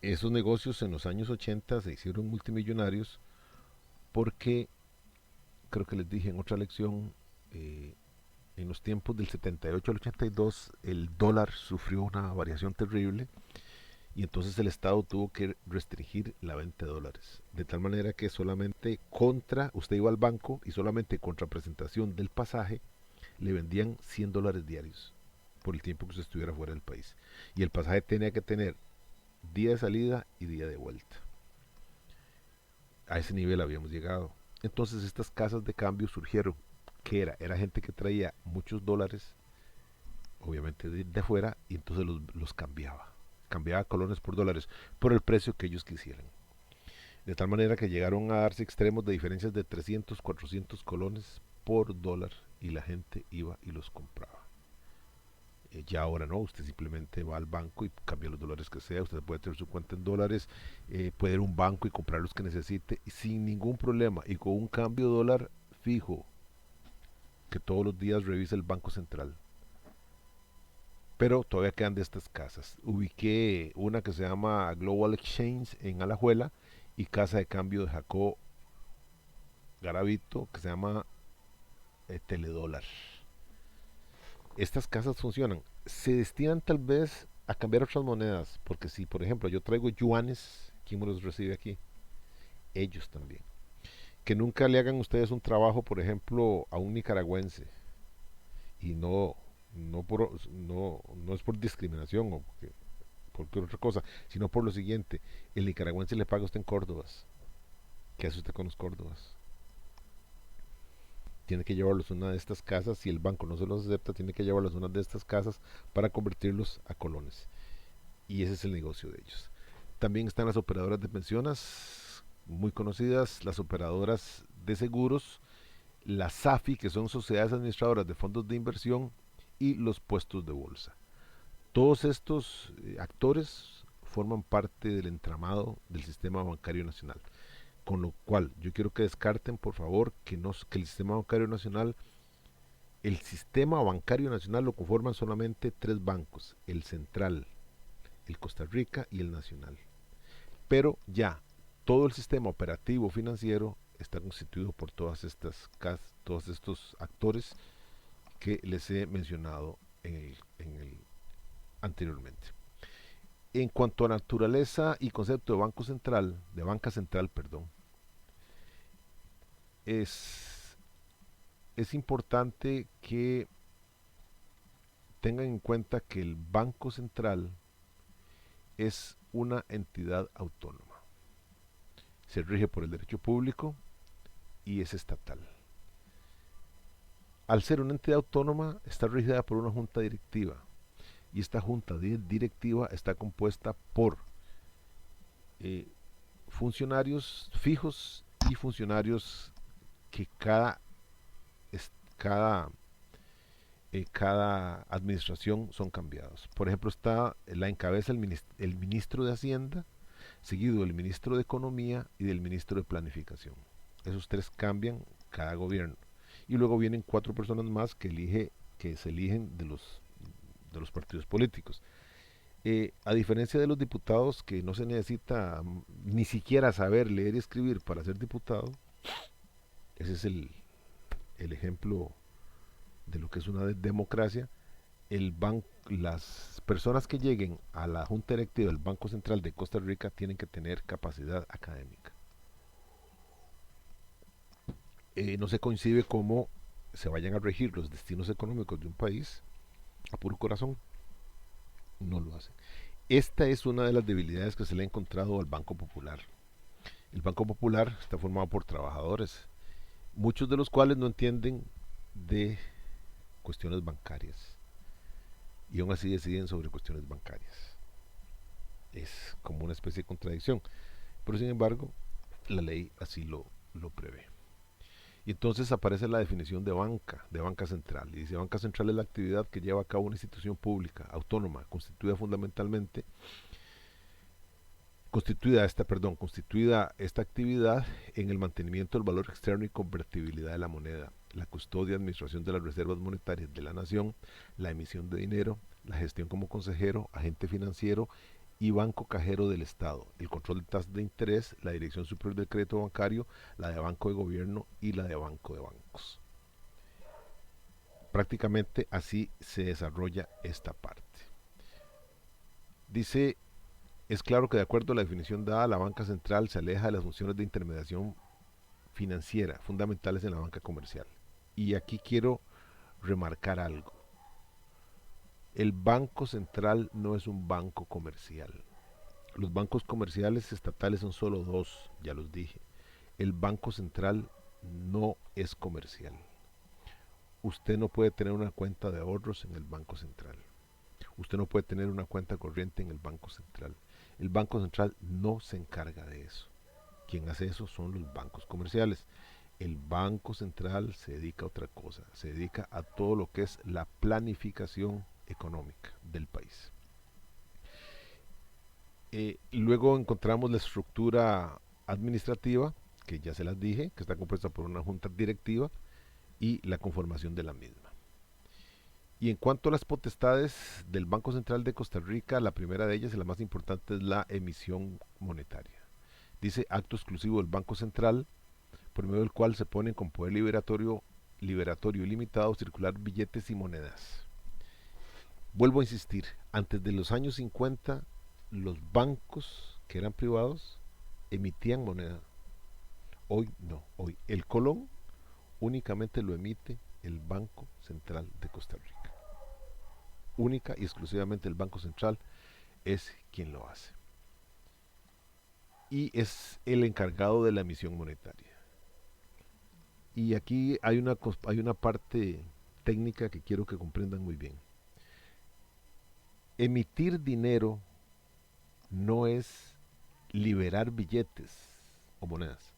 Esos negocios en los años 80 se hicieron multimillonarios porque, creo que les dije en otra lección, en los tiempos del 78 al 82, el dólar sufrió una variación terrible y entonces el Estado tuvo que restringir la venta de dólares. De tal manera que solamente usted iba al banco y solamente contra presentación del pasaje le vendían $100 diarios por el tiempo que usted estuviera fuera del país. Y el pasaje tenía que tener día de salida y día de vuelta. A ese nivel habíamos llegado. Entonces estas casas de cambio surgieron. ¿Qué era? Era gente que traía muchos dólares, obviamente de afuera, y entonces los cambiaba. Cambiaba colones por dólares por el precio que ellos quisieran. De tal manera que llegaron a darse extremos de diferencias de 300, 400 colones por dólar y la gente iba y los compraba. Ya ahora no, usted simplemente va al banco y cambia los dólares que sea, usted puede tener su cuenta en dólares, puede ir a un banco y comprar los que necesite sin ningún problema y con un cambio dólar fijo que todos los días revisa el Banco Central. Pero todavía quedan de estas casas. Ubiqué una que se llama Global Exchange en Alajuela y Casa de Cambio de Jacob Garavito que se llama Teledólar. Estas casas funcionan. Se destinan tal vez a cambiar otras monedas, porque si por ejemplo yo traigo yuanes, ¿quién me los recibe aquí? Ellos también. Que nunca le hagan ustedes un trabajo, por ejemplo, a un nicaragüense y no es por discriminación o porque otra cosa, sino por lo siguiente, el nicaragüense le paga a usted en córdobas. ¿Qué hace usted con los córdobas? tiene que llevarlos a una de estas casas. Si el banco no se los acepta, tiene que llevarlos a una de estas casas para convertirlos a colones. Y ese es el negocio de ellos. También están las operadoras de pensiones, muy conocidas, las operadoras de seguros, las SAFI, que son sociedades administradoras de fondos de inversión, y los puestos de bolsa. Todos estos actores forman parte del entramado del sistema bancario nacional. Con lo cual, yo quiero que descarten, por favor, que el sistema bancario nacional lo conforman solamente tres bancos: el central, el Costa Rica y el nacional. Pero ya todo el sistema operativo financiero está constituido por todos estos actores que les he mencionado anteriormente. En cuanto a naturaleza y concepto de banca central, perdón, es, es importante que tengan en cuenta que el Banco Central es una entidad autónoma. Se rige por el derecho público y es estatal. Al ser una entidad autónoma, está regida por una junta directiva. Y esta junta directiva está compuesta por funcionarios fijos y funcionarios que cada, cada administración son cambiados. Por ejemplo, la encabeza el ministro de Hacienda, seguido del ministro de Economía y del ministro de Planificación. Esos tres cambian cada gobierno. Y luego vienen 4 personas más que se eligen de los partidos políticos. A diferencia de los diputados, que no se necesita ni siquiera saber leer y escribir para ser diputado, ese es el ejemplo de lo que es una democracia. Las personas que lleguen a la Junta Directiva del Banco Central de Costa Rica tienen que tener capacidad académica. No se concibe cómo se vayan a regir los destinos económicos de un país a puro corazón. No lo hacen. Esta es una de las debilidades que se le ha encontrado al Banco Popular. El Banco Popular está formado por trabajadores, muchos de los cuales no entienden de cuestiones bancarias y aún así deciden sobre cuestiones bancarias. Es como una especie de contradicción, pero sin embargo la ley así lo prevé. Y entonces aparece la definición de banca central. Y dice: banca central es la actividad que lleva a cabo una institución pública, autónoma, constituida esta actividad en el mantenimiento del valor externo y convertibilidad de la moneda, la custodia y administración de las reservas monetarias de la nación, la emisión de dinero, la gestión como consejero, agente financiero y banco cajero del Estado, el control de tasas de interés, la dirección superior del crédito bancario, la de banco de gobierno y la de banco de bancos. Prácticamente así se desarrolla esta parte. Dice: es claro que de acuerdo a la definición dada, la banca central se aleja de las funciones de intermediación financiera fundamentales en la banca comercial. Y aquí quiero remarcar algo. El Banco Central no es un banco comercial. Los bancos comerciales estatales son solo 2, ya los dije. El Banco Central no es comercial. Usted no puede tener una cuenta de ahorros en el Banco Central. Usted no puede tener una cuenta corriente en el Banco Central. El Banco Central no se encarga de eso. Quien hace eso son los bancos comerciales. El Banco Central se dedica a otra cosa. Se dedica a todo lo que es la planificación económica del país. Luego encontramos la estructura administrativa, que ya se las dije, que está compuesta por una junta directiva y la conformación de la misma. Y en cuanto a las potestades del Banco Central de Costa Rica, la primera de ellas y la más importante es la emisión monetaria. Dice: acto exclusivo del Banco Central, por medio del cual se ponen con poder liberatorio ilimitado circular billetes y monedas. Vuelvo a insistir: antes de los años 50, los bancos que eran privados emitían moneda. Hoy no. Hoy el colón únicamente lo emite el Banco Central de Costa Rica. Única y exclusivamente el Banco Central es quien lo hace. Y es el encargado de la emisión monetaria. Y aquí hay una parte técnica que quiero que comprendan muy bien. Emitir dinero no es liberar billetes o monedas.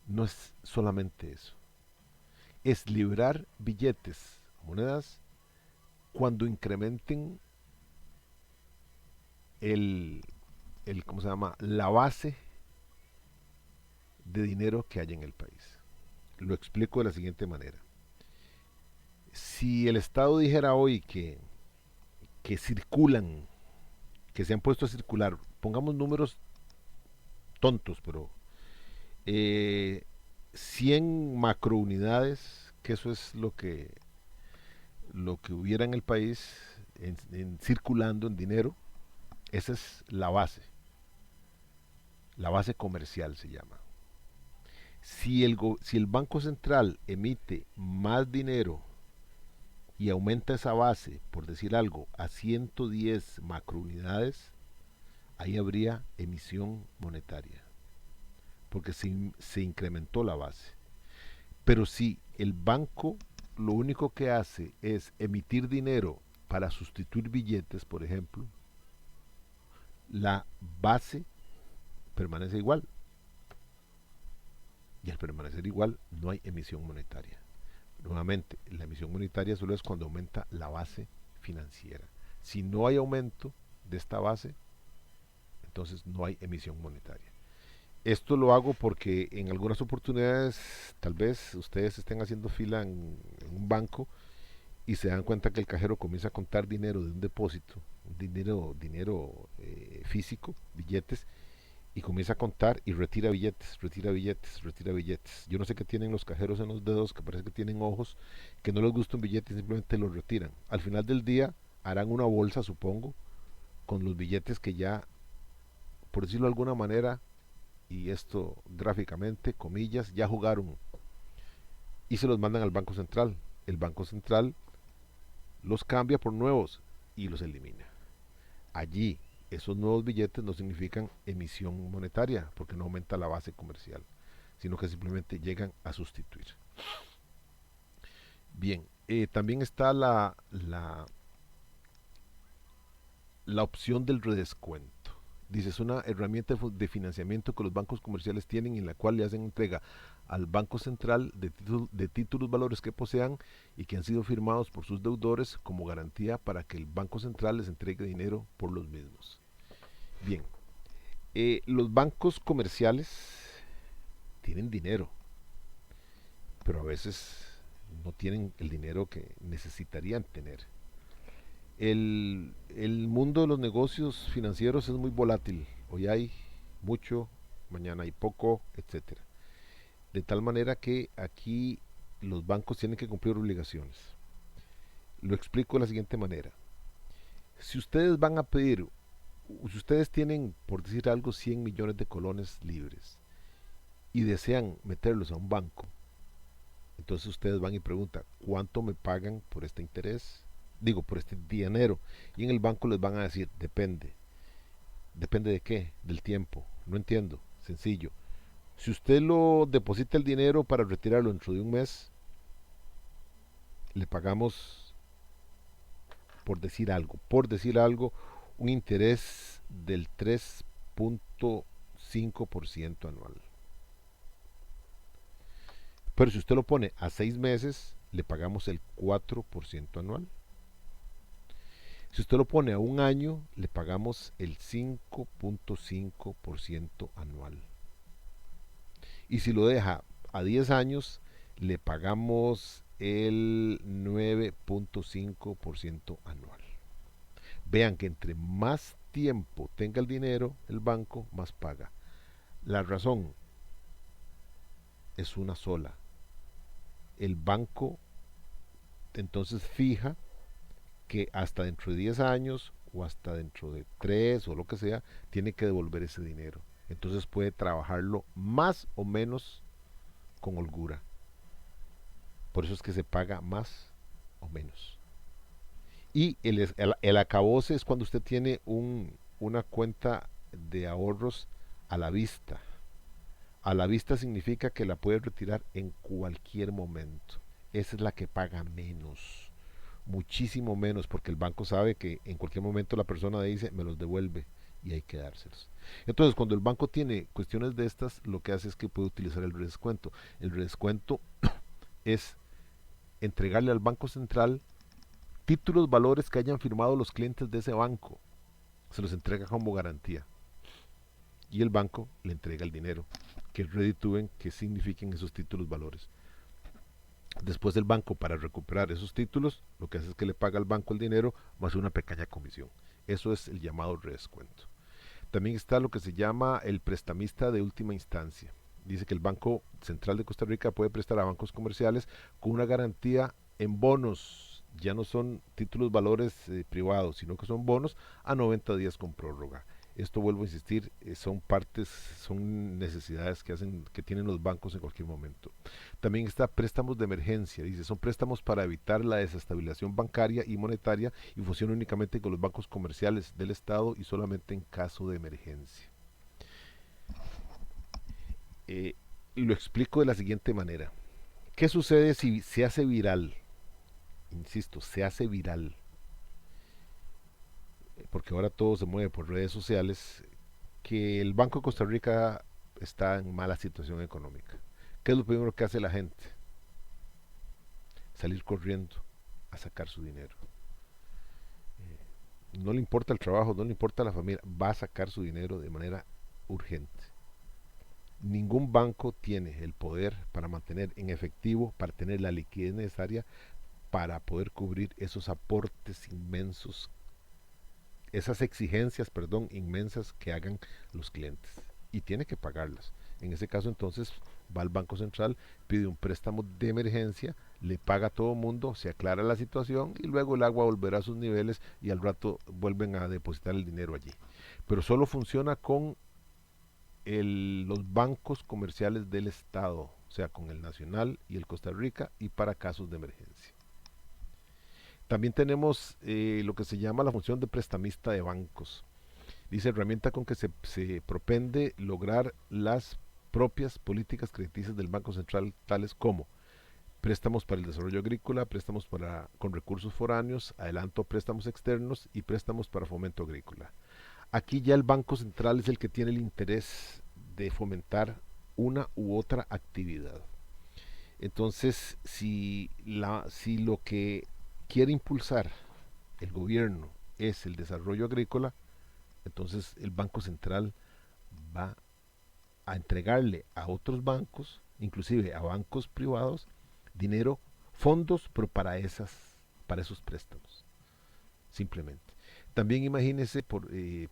No es solamente eso. Es liberar billetes o monedas cuando incrementen el, ¿cómo se llama? La base de dinero que hay en el país. Lo explico de la siguiente manera. Si el Estado dijera hoy que circulan, que se han puesto a circular, pongamos números tontos, pero 100 macrounidades, que eso es lo que hubiera en el país circulando en dinero, esa es la base comercial se llama. Si el Banco Central emite más dinero y aumenta esa base, por decir algo, a 110 macrounidades, ahí habría emisión monetaria, porque se incrementó la base. Pero si el banco lo único que hace es emitir dinero para sustituir billetes, por ejemplo, la base permanece igual. Y al permanecer igual, no hay emisión monetaria. Nuevamente, la emisión monetaria solo es cuando aumenta la base financiera. Si no hay aumento de esta base, entonces no hay emisión monetaria. Esto lo hago porque en algunas oportunidades tal vez ustedes estén haciendo fila en un banco y se dan cuenta que el cajero comienza a contar dinero de un depósito, dinero físico, billetes, y comienza a contar y retira billetes, retira billetes, retira billetes. Yo no sé qué tienen los cajeros en los dedos, que parece que tienen ojos, que no les gusta un billete y simplemente los retiran. Al final del día harán una bolsa, supongo, con los billetes que ya, por decirlo de alguna manera, y esto gráficamente, comillas, ya jugaron y se los mandan al Banco Central. El Banco Central los cambia por nuevos y los elimina. Allí, esos nuevos billetes no significan emisión monetaria porque no aumenta la base comercial, sino que simplemente llegan a sustituir. Bien, también está la opción del redescuento. Dice, es una herramienta de financiamiento que los bancos comerciales tienen en la cual le hacen entrega al Banco Central de títulos valores que posean y que han sido firmados por sus deudores como garantía para que el Banco Central les entregue dinero por los mismos. Bien, los bancos comerciales tienen dinero, pero a veces no tienen el dinero que necesitarían tener. El mundo de los negocios financieros es muy volátil. Hoy hay mucho, mañana hay poco, etcétera. De tal manera que aquí los bancos tienen que cumplir obligaciones. Lo explico de la siguiente manera. Si ustedes van a pedir, si ustedes tienen, por decir algo, 100 millones de colones libres y desean meterlos a un banco, entonces ustedes van y preguntan, ¿cuánto me pagan por este interés? Digo, por este dinero. Y en el banco les van a decir, depende. ¿Depende de qué? Del tiempo. No entiendo. Sencillo. Si usted lo deposita el dinero para retirarlo dentro de un mes, le pagamos, por decir algo, un interés del 3.5% anual. Pero si usted lo pone a 6 meses, le pagamos el 4% anual. Si usted lo pone a un año, le pagamos el 5.5% anual. Y si lo deja a 10 años, le pagamos el 9.5% anual. Vean que entre más tiempo tenga el dinero, el banco más paga. La razón es una sola. El banco entonces fija que hasta dentro de 10 años o hasta dentro de 3 o lo que sea, tiene que devolver ese dinero. Entonces puede trabajarlo más o menos con holgura. Por eso es que se paga más o menos. Y el acabose es cuando usted tiene una cuenta de ahorros a la vista. A la vista significa que la puedes retirar en cualquier momento. Esa es la que paga menos, muchísimo menos, porque el banco sabe que en cualquier momento la persona dice me los devuelve y hay que dárselos. Entonces, cuando el banco tiene cuestiones de estas, lo que hace es que puede utilizar el redescuento. El redescuento es entregarle al Banco Central títulos, valores que hayan firmado los clientes de ese banco. Se los entrega como garantía. Y el banco le entrega el dinero que reditúen, que signifiquen esos títulos, valores. Después el banco, para recuperar esos títulos, lo que hace es que le paga al banco el dinero más una pequeña comisión. Eso es el llamado redescuento. También está lo que se llama el prestamista de última instancia. Dice que el Banco Central de Costa Rica puede prestar a bancos comerciales con una garantía en bonos. Ya no son títulos, valores privados, sino que son bonos a 90 días con prórroga. Esto, vuelvo a insistir, son necesidades que tienen los bancos en cualquier momento. También está préstamos de emergencia. Dice, son préstamos para evitar la desestabilización bancaria y monetaria y funcionan únicamente con los bancos comerciales del Estado y solamente en caso de emergencia. Lo explico de la siguiente manera. ¿Qué sucede si se hace viral? Insisto, se hace viral, porque ahora todo se mueve por redes sociales, que el Banco de Costa Rica está en mala situación económica. ¿Qué es lo primero que hace la gente? Salir corriendo a sacar su dinero. No le importa el trabajo, no le importa la familia, va a sacar su dinero de manera urgente. Ningún banco tiene el poder para mantener en efectivo, para tener la liquidez necesaria para poder cubrir esos aportes inmensos, esas exigencias, perdón, inmensas que hagan los clientes. Y tiene que pagarlas. En ese caso, entonces, va al Banco Central, pide un préstamo de emergencia, le paga a todo mundo, se aclara la situación y luego el agua volverá a sus niveles y al rato vuelven a depositar el dinero allí. Pero solo funciona con los bancos comerciales del Estado, o sea, con el Nacional y el Costa Rica y para casos de emergencia. También tenemos lo que se llama la función de prestamista de bancos. Dice, herramienta con que se propende lograr las propias políticas crediticias del Banco Central, tales como préstamos para el desarrollo agrícola, préstamos con recursos foráneos, adelanto préstamos externos y préstamos para fomento agrícola. Aquí ya el Banco Central es el que tiene el interés de fomentar una u otra actividad. Entonces, si lo que quiere impulsar el gobierno es el desarrollo agrícola, entonces el Banco Central va a entregarle a otros bancos, inclusive a bancos privados, dinero, fondos, pero para esos préstamos, simplemente. También imagínense,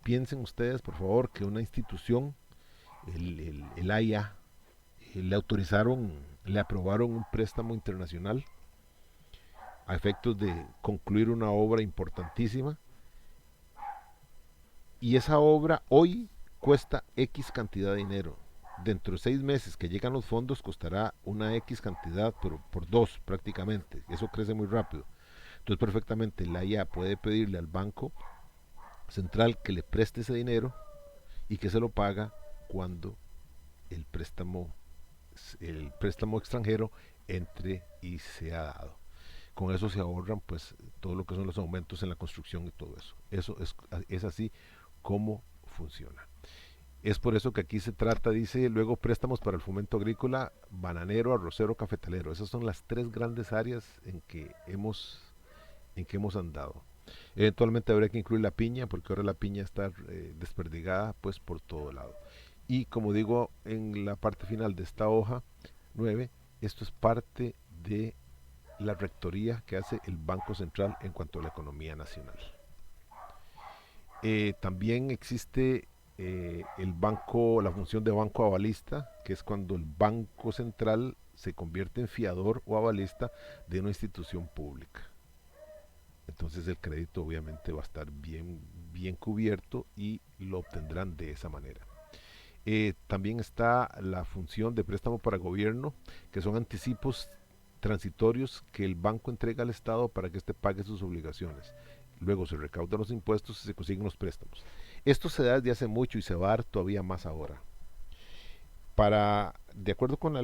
piensen ustedes, por favor, que una institución, el AIA, le aprobaron un préstamo internacional a efectos de concluir una obra importantísima, y esa obra hoy cuesta X cantidad de dinero. Dentro de 6 meses que llegan los fondos costará una X cantidad, pero por dos prácticamente. Eso crece muy rápido. Entonces perfectamente la IA puede pedirle al Banco Central que le preste ese dinero y que se lo paga cuando el préstamo, el préstamo extranjero entre y sea dado. Con eso se ahorran pues todo lo que son los aumentos en la construcción y todo eso. Eso es así como funciona. Es por eso que aquí se trata, dice, luego préstamos para el fomento agrícola, bananero, arrocero, cafetalero. Esas son las tres grandes áreas en que hemos andado. Eventualmente habría que incluir la piña, porque ahora la piña está desperdigada pues por todo lado. Y como digo en la parte final de esta hoja 9, esto es parte de la rectoría que hace el Banco Central en cuanto a la economía nacional. También existe la función de banco avalista, que es cuando el Banco Central se convierte en fiador o avalista de una institución pública. Entonces el crédito obviamente va a estar bien, bien cubierto y lo obtendrán de esa manera. También está la función de préstamo para gobierno, que son anticipos transitorios que el banco entrega al Estado para que éste pague sus obligaciones. Luego se recaudan los impuestos y se consiguen los préstamos. Esto se da desde hace mucho y se va a dar todavía más ahora. De acuerdo con la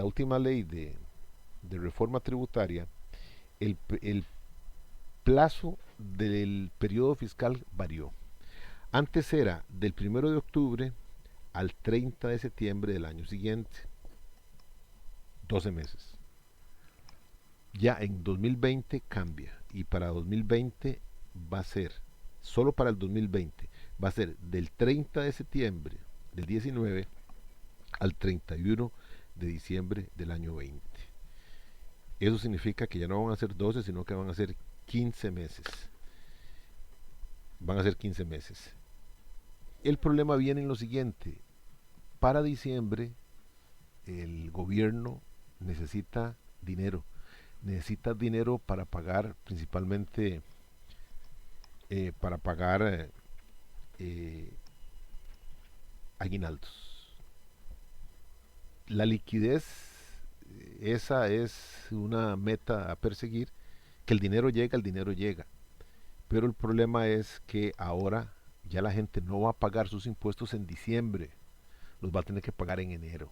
última ley de reforma tributaria, el plazo del periodo fiscal varió. Antes era del 1 de octubre al 30 de septiembre del año siguiente, 12 meses. Ya en 2020 cambia y para 2020 va a ser, solo para el 2020, va a ser del 30 de septiembre del 19 al 31 de diciembre del año 20. Eso significa que ya no van a ser 12, sino que van a ser 15 meses. Van a ser 15 meses. El problema viene en lo siguiente. Para diciembre, el gobierno necesita dinero. Necesita dinero para pagar principalmente, para pagar aguinaldos. La liquidez, esa es una meta a perseguir, que el dinero llega. Pero el problema es que ahora ya la gente no va a pagar sus impuestos en diciembre, los va a tener que pagar en enero.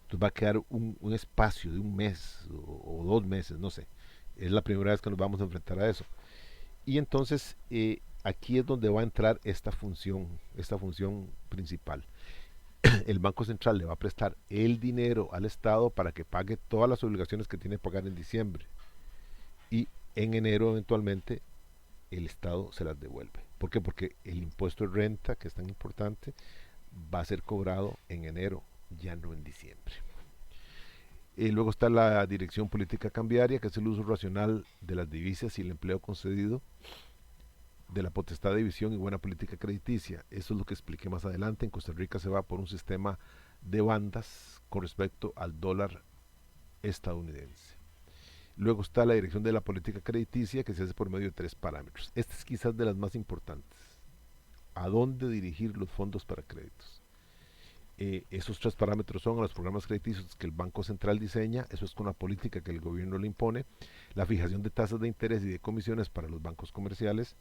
Entonces va a quedar un espacio de un mes o 2 meses, no sé. Es la primera vez que nos vamos a enfrentar a eso. Y entonces aquí es donde va a entrar esta función principal. El Banco Central le va a prestar el dinero al Estado para que pague todas las obligaciones que tiene que pagar en diciembre. Y en enero eventualmente el Estado se las devuelve. ¿Por qué? Porque el impuesto de renta, que es tan importante, va a ser cobrado en enero, ya no en diciembre. Luego está la dirección política cambiaria, que es el uso racional de las divisas y el empleo concedido de la potestad de división y buena política crediticia. Eso es lo que expliqué más adelante. En Costa Rica se va por un sistema de bandas con respecto al dólar estadounidense. Luego está la dirección de la política crediticia, que se hace por medio de 3 parámetros. Esta es quizás de las más importantes. ¿A dónde dirigir los fondos para créditos? Esos 3 parámetros son los programas crediticios que el Banco Central diseña, eso es con la política que el gobierno le impone, la fijación de tasas de interés y de comisiones para los bancos comerciales.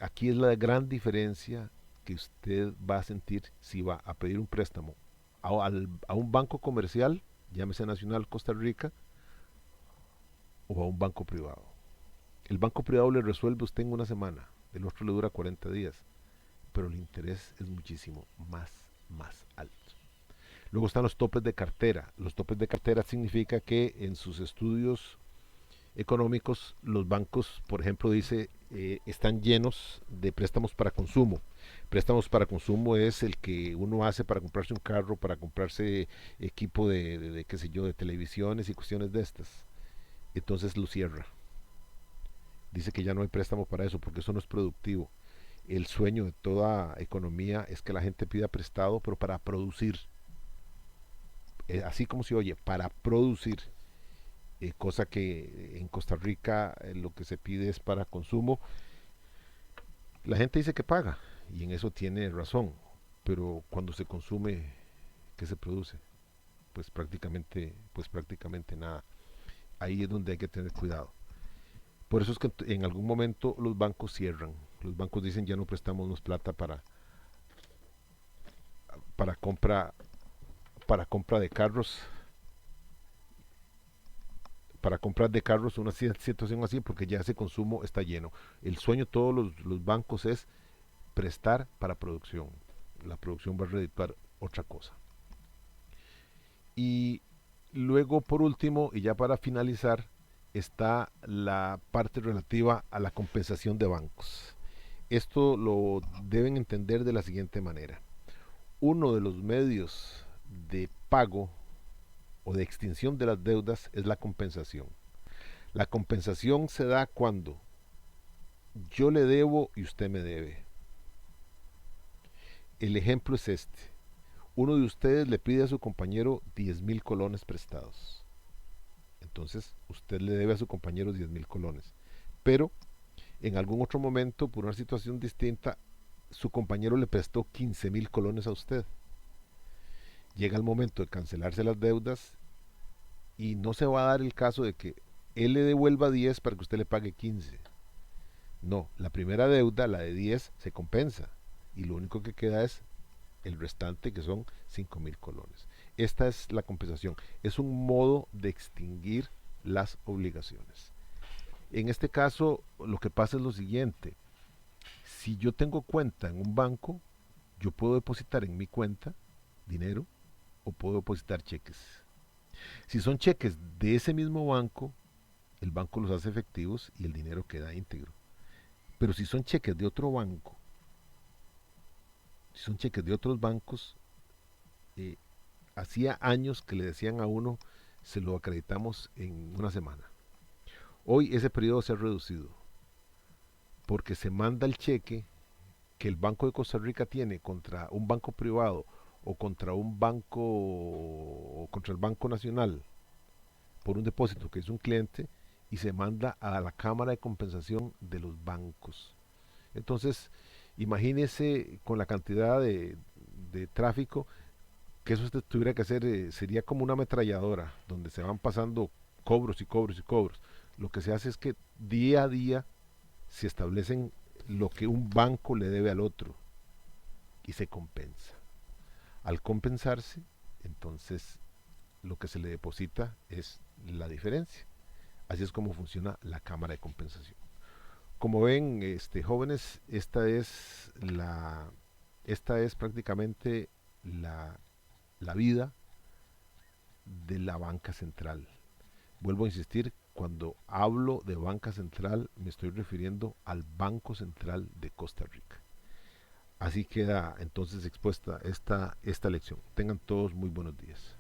Aquí es la gran diferencia que usted va a sentir si va a pedir un préstamo a un banco comercial, llámese Nacional Costa Rica, o a un banco privado. El banco privado le resuelve a usted en una semana, el otro le dura 40 días, pero el interés es muchísimo más alto. Luego están los topes de cartera. Los topes de cartera significa que en sus estudios económicos los bancos, por ejemplo, dice están llenos de préstamos para consumo. Préstamos para consumo es el que uno hace para comprarse un carro, para comprarse equipo de qué sé yo, de televisiones y cuestiones de estas. Entonces lo cierra. Dice que ya no hay préstamo para eso porque eso no es productivo. El sueño de toda economía es que la gente pida prestado, pero para producir. Así como se oye, para producir. Cosa que en Costa Rica lo que se pide es para consumo. La gente dice que paga y en eso tiene razón, pero cuando se consume, ¿qué se produce? Pues prácticamente nada. Ahí es donde hay que tener cuidado. Por eso es que en algún momento los bancos cierran. Los bancos dicen ya no prestamos más plata para compra para compra de carros, para comprar de carros, una situación así, porque ya ese consumo está lleno. El sueño de todos los bancos es prestar para producción. La producción va a redituar otra cosa. Y luego, por último, y ya para finalizar, está la parte relativa a la compensación de bancos. Esto lo deben entender de la siguiente manera. Uno de los medios de pago o de extinción de las deudas es la compensación. La compensación se da cuando yo le debo y usted me debe. El ejemplo es este. Uno de ustedes le pide a su compañero 10,000 colones prestados. Entonces usted le debe a su compañero 10,000 colones. Pero en algún otro momento, por una situación distinta, su compañero le prestó 15,000 colones a usted. Llega el momento de cancelarse las deudas y no se va a dar el caso de que él le devuelva 10 para que usted le pague 15. No, la primera deuda, la de 10, se compensa y lo único que queda es el restante, que son 5.000 colones. Esta es la compensación. Es un modo de extinguir las obligaciones. En este caso, lo que pasa es lo siguiente. Si yo tengo cuenta en un banco, yo puedo depositar en mi cuenta dinero o puedo depositar cheques. Si son cheques de ese mismo banco, el banco los hace efectivos y el dinero queda íntegro. Pero si son cheques de otro banco, si son cheques de otros bancos, eh, hacía años que le decían a uno, se lo acreditamos en una semana. Hoy ese periodo se ha reducido porque se manda el cheque que el Banco de Costa Rica tiene contra un banco privado o contra un banco o contra el Banco Nacional por un depósito que es un cliente y se manda a la Cámara de Compensación de los bancos. Entonces, imagínese con la cantidad de tráfico que eso usted tuviera que hacer, sería como una ametralladora donde se van pasando cobros y cobros y cobros. Lo que se hace es que día a día se establecen lo que un banco le debe al otro y se compensa. Al compensarse, entonces lo que se le deposita es la diferencia. Así es como funciona la cámara de compensación. Como ven, jóvenes, esta es prácticamente la vida de la banca central. Vuelvo a insistir, cuando hablo de banca central me estoy refiriendo al Banco Central de Costa Rica. Así queda entonces expuesta esta lección. Tengan todos muy buenos días.